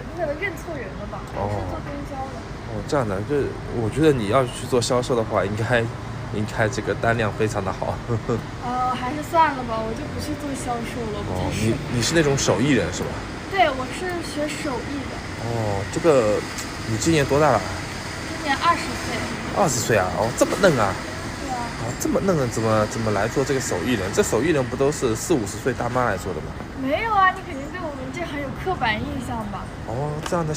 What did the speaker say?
你可能认错人了吧？我是做公交的。哦，这样的，就是我觉得你要去做销售的话，应该这个单量非常的好。还是算了吧，我就不去做销售了。哦，你是那种手艺人是吧？对，我是学手艺的。哦，这个你今年多大了？今年20岁。20岁啊？哦，这么嫩啊？对啊。哦，这么嫩的怎么来做这个手艺人？这手艺人不都是40、50岁大妈来做的吗？没有啊，你肯定对我们这很有刻板印象吧？哦，这样的。